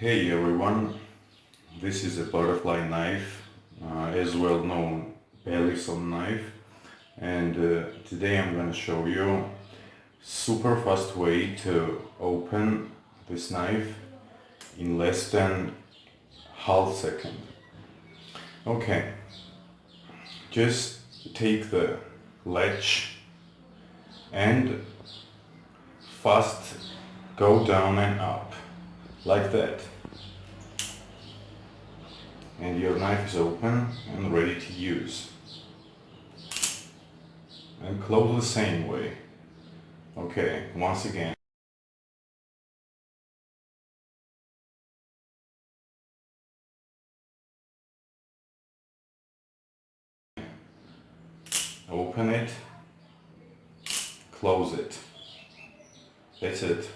Hey everyone, this is a butterfly knife, as well known Balisong knife, and today I'm going to show you super fast way to open this knife in less than half second. Okay, just take the latch and fast go down and up like that. And your knife is open and ready to use. And close the same way. Okay, once again. Open it, close it. That's it.